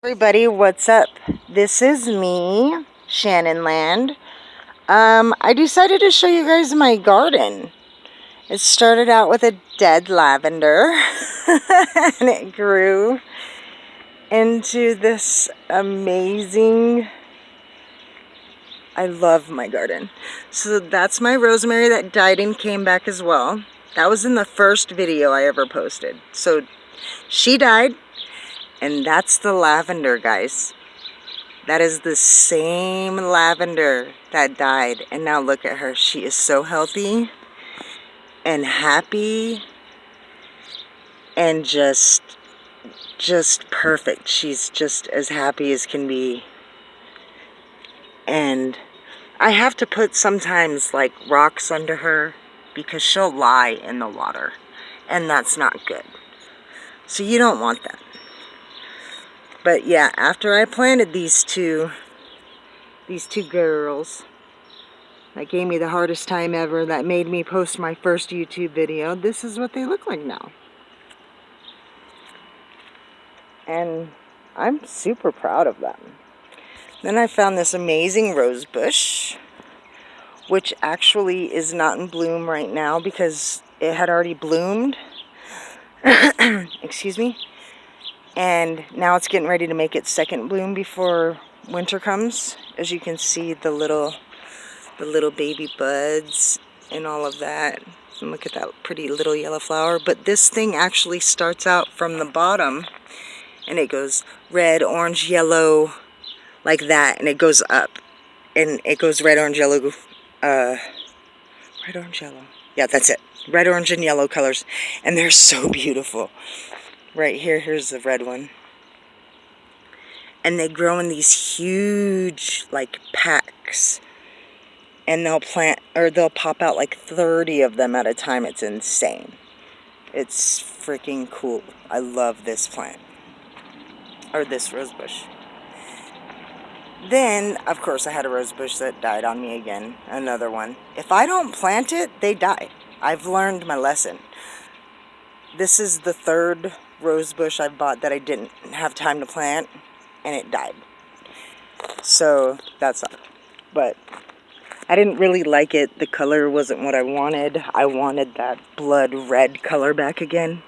Everybody, what's up? This is me, Shannon Land. I decided to show you guys my garden. It started out with a dead lavender and it grew into this amazing. I love my garden. So that's my rosemary that died and came back as well. That was in the first video I ever posted. So she died, and that's the lavender, guys. That is the same lavender that died. And now look at her. She is so healthy and happy and just perfect. She's just as happy as can be. And I have to put sometimes like rocks under her because she'll lie in the water. And that's not good. So you don't want that. But yeah, after I planted these two girls, that gave me the hardest time ever, that made me post my first YouTube video, this is what they look like now. And I'm super proud of them. Then I found this amazing rose bush, which actually is not in bloom right now because it had already bloomed. Excuse me. And now it's getting ready to make its second bloom before winter comes. As you can see, the little baby buds and all of that. And look at that pretty little yellow flower. But this thing actually starts out from the bottom and it goes red, orange, yellow, like that, and it goes up. And it goes red, orange, yellow, red, orange, yellow. Yeah, that's it. Red, orange, and yellow colors. And they're so beautiful. Right here, here's the red one. And they grow in these huge, like, packs. And they'll pop out like 30 of them at a time. It's insane. It's freaking cool. I love this plant. Or this rose bush. Then, of course, I had a rose bush that died on me again. Another one. If I don't plant it, they die. I've learned my lesson. This is the third rose bush I bought that I didn't have time to plant. And it died. So, that's all. But I didn't really like it. The color wasn't what I wanted. I wanted that blood red color back again.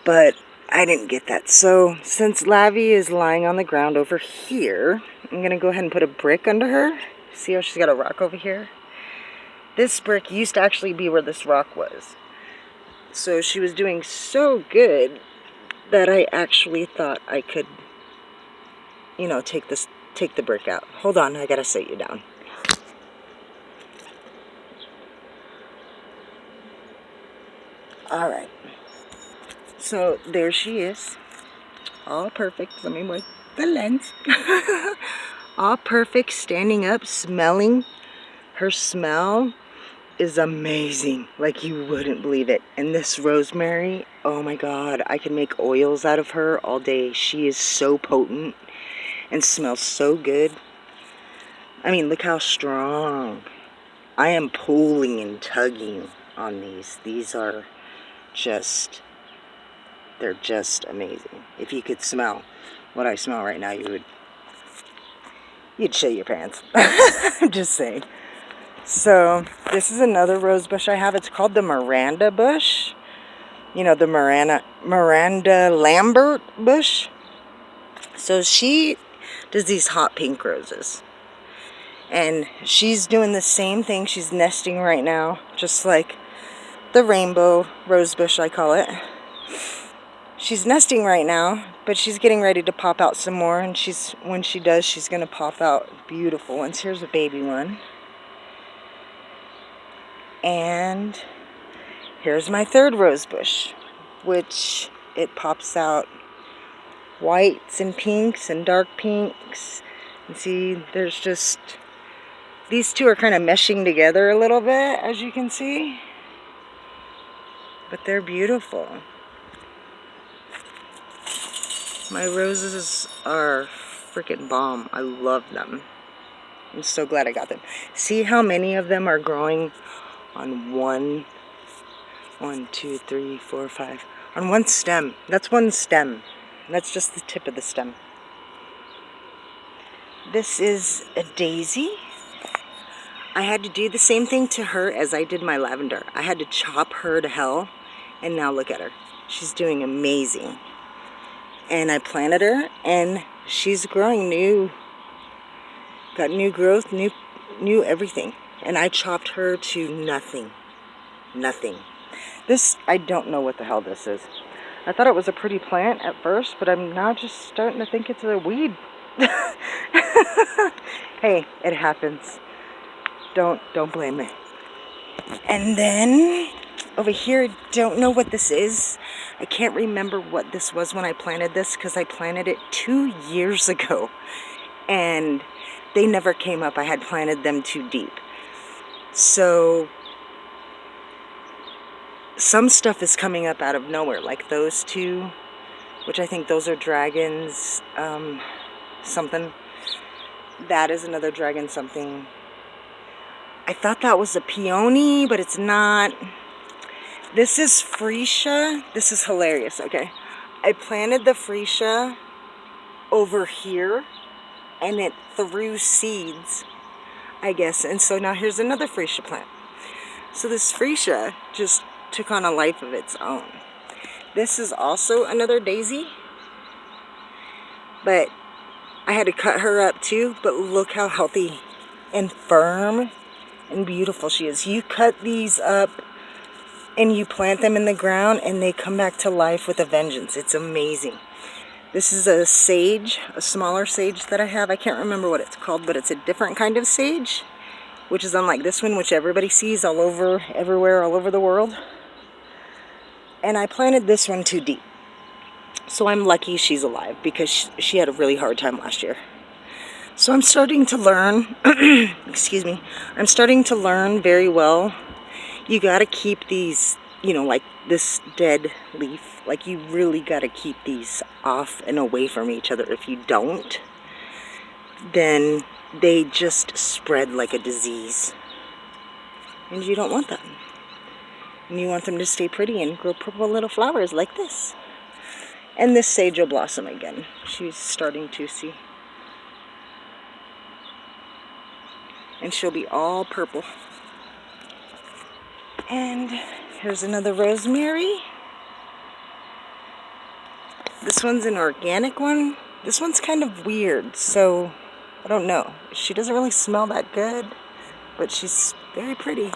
But I didn't get that. So since Lavi is lying on the ground over here, I'm going to go ahead and put a brick under her. See how she's got a rock over here? This brick used to actually be where this rock was. So she was doing so good that I actually thought I could, you know, take the brick out. Hold on, I got to sit you down. Alright, so there she is, all perfect. Let me wipe the lens. All perfect, standing up, smelling. Her smell is amazing, like you wouldn't believe it. And this rosemary, oh my god, I can make oils out of her all day. She is so potent and smells so good. I mean, look how strong. I am pulling and tugging on these. These are just, they're just amazing. If you could smell what I smell right now, you'd shit your pants. I'm just saying. So this is another rose bush I have. It's called the Miranda bush. You know, the Miranda Lambert bush. So she does these hot pink roses. And she's doing the same thing. She's nesting right now, just like the rainbow rose bush, I call it. She's nesting right now, but she's getting ready to pop out some more. And when she does, she's going to pop out beautiful ones. Here's a baby one. And here's my third rose bush, which it pops out whites and pinks and dark pinks. And see, there's just, these two are kind of meshing together a little bit, as you can see. But they're beautiful. My roses are freaking bomb. I love them. I'm so glad I got them. See how many of them are growing on one, two, three, four, five, on one stem. That's one stem. That's just the tip of the stem. This is a daisy. I had to do the same thing to her as I did my lavender. I had to chop her to hell, and now look at her. She's doing amazing. And I planted her, and she's growing new. Got new growth, new everything. And I chopped her to nothing. Nothing. This, I don't know what the hell this is. I thought it was a pretty plant at first, but I'm now just starting to think it's a weed. Hey, it happens. Don't blame me. And then over here, I don't know what this is. I can't remember what this was when I planted this, because I planted it 2 years ago. And they never came up. I had planted them too deep. So some stuff is coming up out of nowhere, like those two, which I think those are dragons, something. That is another dragon something. I thought that was a peony, but it's not. This is freesia. This is hilarious, okay? I planted the freesia over here, and it threw seeds, I guess. And so now here's another freesia plant. So this freesia just took on a life of its own. This is also another daisy, but I had to cut her up too. But look how healthy and firm and beautiful she is. You cut these up and you plant them in the ground, and they come back to life with a vengeance. It's amazing. This is a sage, a smaller sage that I have. I can't remember what it's called, but it's a different kind of sage, which is unlike this one, which everybody sees all over, everywhere, all over the world. And I planted this one too deep. So I'm lucky she's alive, because she had a really hard time last year. So I'm starting to learn, excuse me, I'm starting to learn very well. You got to keep these, you know, like this dead leaf, like you really got to keep these off and away from each other. If you don't, then they just spread like a disease. And you don't want that. And you want them to stay pretty and grow purple little flowers like this. And this sage will blossom again. She's starting to see. And she'll be all purple. And here's another rosemary. This one's an organic one. This one's kind of weird, so I don't know. She doesn't really smell that good, but she's very pretty.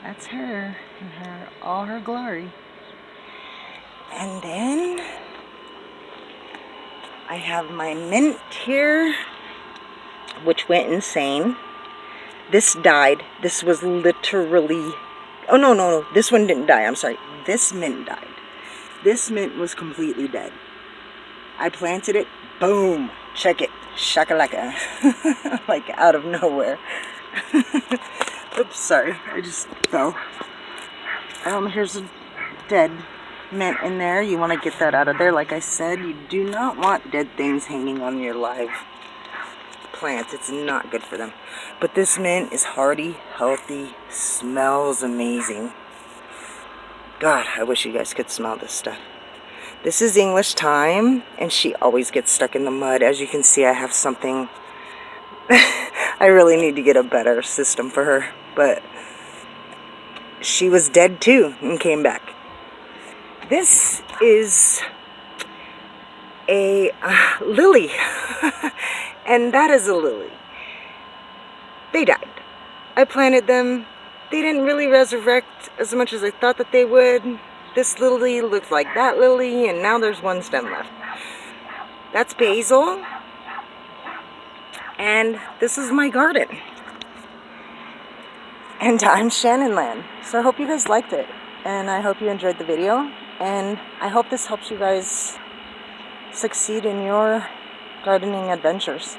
That's her in all her glory. And then I have my mint here, which went insane. This died. This was literally... Oh, no. This one didn't die. I'm sorry. This mint died. This mint was completely dead. I planted it. Boom. Check it. Shakalaka. Like out of nowhere. Oops, sorry. I just fell. Here's a dead mint in there. You want to get that out of there. Like I said, you do not want dead things hanging on your live plants. It's not good for them. But this mint is hardy, healthy, smells amazing. God, I wish you guys could smell this stuff. This is English thyme, and she always gets stuck in the mud. As you can see, I have something. I really need to get a better system for her, but she was dead too and came back. This is a lily. And that is a lily. They died. I planted them. They didn't really resurrect as much as I thought that they would. This lily looked like that lily, and now there's one stem left. That's basil. And this is my garden. And I'm Shannon Land. So I hope you guys liked it. And I hope you enjoyed the video. And I hope this helps you guys succeed in your gardening adventures.